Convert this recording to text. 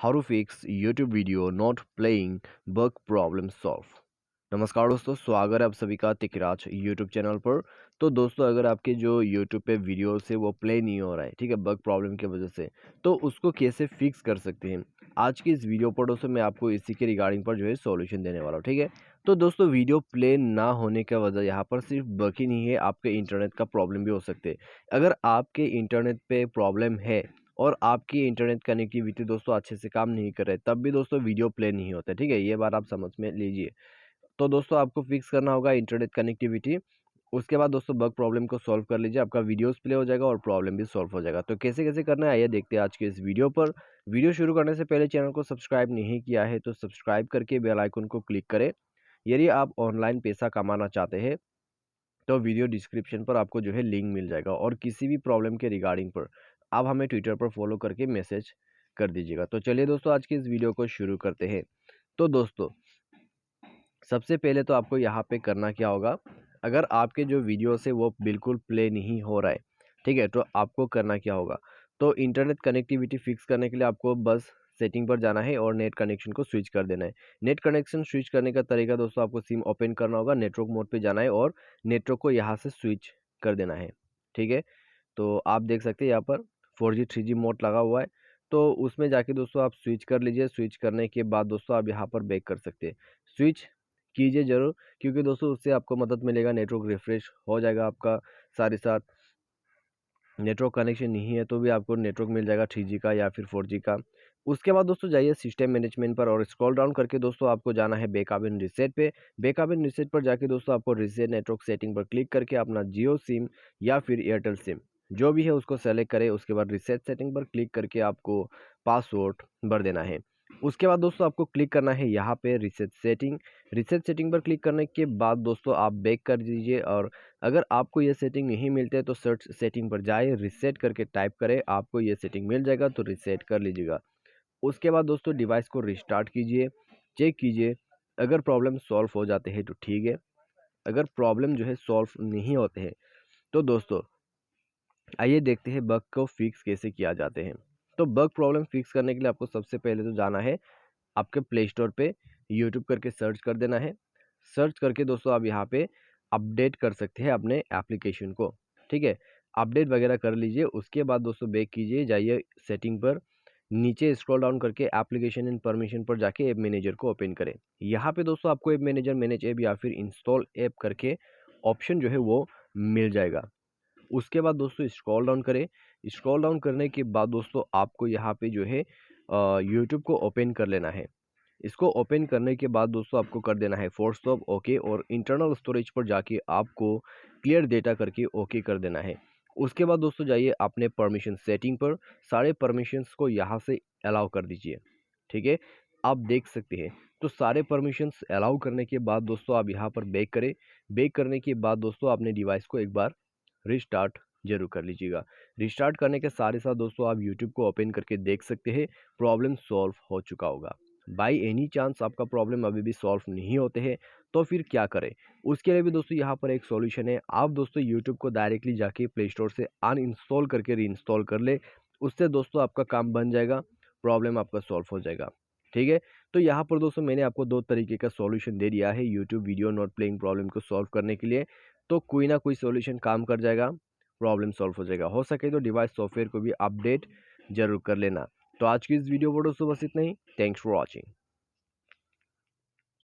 How to fix YouTube video not playing bug problem solve. नमस्कार दोस्तों, स्वागत है आप सभी का तिकराज यूट्यूब चैनल पर। तो दोस्तों, अगर आपके जो यूट्यूब पे वीडियोस है वो प्ले नहीं हो रहा है, ठीक है, बग प्रॉब्लम की वजह से, तो उसको कैसे फिक्स कर सकते हैं, आज की इस वीडियो पर दोस्तों मैं आपको इसी के रिगार्डिंग पर जो है सॉल्यूशन देने वाला हूँ। ठीक है, तो दोस्तों वीडियो प्ले ना होने का वजह यहाँ पर सिर्फ बग ही नहीं है, आपके इंटरनेट का प्रॉब्लम भी हो सकते हैं। अगर आपके इंटरनेट पे प्रॉब्लम है और आपकी इंटरनेट कनेक्टिविटी दोस्तों अच्छे से काम नहीं कर रहे, तब भी दोस्तों वीडियो प्ले नहीं होता। ठीक है, ये बात आप समझ में लीजिए। तो दोस्तों आपको फिक्स करना होगा इंटरनेट कनेक्टिविटी। उसके बाद दोस्तों बग प्रॉब्लम को सॉल्व कर लीजिए, आपका वीडियोस प्ले हो जाएगा और प्रॉब्लम भी सॉल्व हो जाएगा। तो कैसे कैसे करना है आइए देखते हैं आज के इस वीडियो पर। वीडियो शुरू करने से पहले चैनल को सब्सक्राइब नहीं किया है तो सब्सक्राइब करके बेल आइकन को क्लिक करें। यदि आप ऑनलाइन पैसा कमाना चाहते हैं तो वीडियो डिस्क्रिप्शन पर आपको जो है लिंक मिल जाएगा, और किसी भी प्रॉब्लम के रिगार्डिंग पर आप हमें ट्विटर पर फॉलो करके मैसेज कर दीजिएगा। तो चलिए दोस्तों आज की इस वीडियो को शुरू करते हैं। तो दोस्तों सबसे पहले तो आपको यहाँ पे करना क्या होगा, अगर आपके जो वीडियोस है वो बिल्कुल प्ले नहीं हो रहा है, ठीक है, तो आपको करना क्या होगा, तो इंटरनेट कनेक्टिविटी फिक्स करने के लिए आपको बस सेटिंग पर जाना है और नेट कनेक्शन को स्विच कर देना है। नेट कनेक्शन स्विच करने का तरीका दोस्तों, आपको सिम ओपन करना होगा, नेटवर्क मोड पे जाना है और नेटवर्क को यहाँ से स्विच कर देना है। ठीक है, तो आप देख सकते हैं यहाँ पर 4G 3G मोड लगा हुआ है, तो उसमें जाके दोस्तों आप स्विच कर लीजिए। स्विच करने के बाद दोस्तों आप यहाँ पर बैक कर सकते हैं। स्विच कीजिए ज़रूर, क्योंकि दोस्तों उससे आपको मदद मिलेगा, नेटवर्क रिफ्रेश हो जाएगा आपका। साथ ही साथ नेटवर्क कनेक्शन नहीं है तो भी आपको नेटवर्क मिल जाएगा 3G का या फिर 4G का। उसके बाद दोस्तों जाइए सिस्टम मैनेजमेंट पर और स्क्रॉल डाउन करके दोस्तों आपको जाना है बैकअप एंड रीसेट पे। बैकअप एंड रीसेट पर जाके दोस्तों आपको रीसेट नेटवर्क सेटिंग पर क्लिक करके अपना जियो सिम या फिर एयरटेल सिम जो भी है उसको सेलेक्ट करें। उसके बाद रीसेट सेटिंग पर क्लिक करके आपको पासवर्ड भर देना है। उसके बाद दोस्तों आपको क्लिक करना है यहाँ पे रीसेट सेटिंग। रीसेट सेटिंग पर क्लिक करने के बाद दोस्तों आप बैक कर दीजिए, और अगर आपको ये सेटिंग नहीं मिलते तो सर्च सेटिंग पर जाए, रीसेट करके टाइप करें, आपको ये सेटिंग मिल जाएगा तो रीसेट कर लीजिएगा। उसके बाद दोस्तों डिवाइस को रिस्टार्ट कीजिए, चेक कीजिए, अगर प्रॉब्लम सॉल्व हो जाते हैं तो ठीक है, अगर प्रॉब्लम जो है सॉल्व नहीं होते हैं तो दोस्तों आइए देखते हैं बग को फिक्स कैसे किया जाते हैं। तो बग प्रॉब्लम फिक्स करने के लिए आपको सबसे पहले तो जाना है आपके प्ले स्टोर पे, यूट्यूब करके सर्च कर देना है। सर्च करके दोस्तों आप यहाँ पे अपडेट कर सकते हैं अपने एप्लीकेशन को। ठीक है, अपडेट वगैरह कर लीजिए। उसके बाद दोस्तों बैक कीजिए, जाइए सेटिंग पर, नीचे स्क्रॉल डाउन करके एप्लीकेशन एंड परमिशन पर जाके ऐप मैनेजर को ओपन करें। यहाँ पे दोस्तों आपको ऐप मैनेजर मैनेज ऐप या फिर इंस्टॉल ऐप करके ऑप्शन जो है वो मिल जाएगा। उसके बाद दोस्तों स्क्रॉल डाउन करें। स्क्रॉल डाउन करने के बाद दोस्तों आपको यहाँ पे जो है यूट्यूब को ओपन कर लेना है। इसको ओपन करने के बाद दोस्तों आपको कर देना है फोर्स स्टॉप ओके, और इंटरनल स्टोरेज पर जाके आपको क्लियर डेटा करके ओके कर देना है। उसके बाद दोस्तों जाइए अपने परमिशन सेटिंग पर, सारे परमिशंस को यहाँ से अलाउ कर दीजिए। ठीक है, आप देख सकते हैं। तो सारे परमिशंस अलाउ करने के बाद दोस्तों आप यहाँ पर बैक करें। बैक करने के बाद दोस्तों अपने डिवाइस को एक बार रिस्टार्ट जरूर कर लीजिएगा। रिस्टार्ट करने के साथ ही साथ दोस्तों आप यूट्यूब को ओपन करके देख सकते हैं प्रॉब्लम सॉल्व हो चुका होगा। बाई एनी चांस आपका प्रॉब्लम अभी भी सॉल्व नहीं होते हैं तो फिर क्या करें, उसके लिए भी दोस्तों यहाँ पर एक सॉल्यूशन है। आप दोस्तों यूट्यूब को डायरेक्टली जाके प्ले स्टोर से अनइंस्टॉल करके रीइंस्टॉल कर ले। उससे दोस्तों आपका काम बन जाएगा, प्रॉब्लम आपका सॉल्व हो जाएगा। ठीक है, तो यहाँ पर दोस्तों मैंने आपको दो तरीके का सॉल्यूशन दे दिया है YouTube video not playing problem को सॉल्व करने के लिए। तो कोई ना कोई सॉल्यूशन काम कर जाएगा, प्रॉब्लम सॉल्व हो जाएगा। हो सके तो डिवाइस सॉफ्टवेयर को भी अपडेट जरूर कर लेना। तो आज की इस वीडियो पर दोस्तों बस इतना ही। Thanks for watching.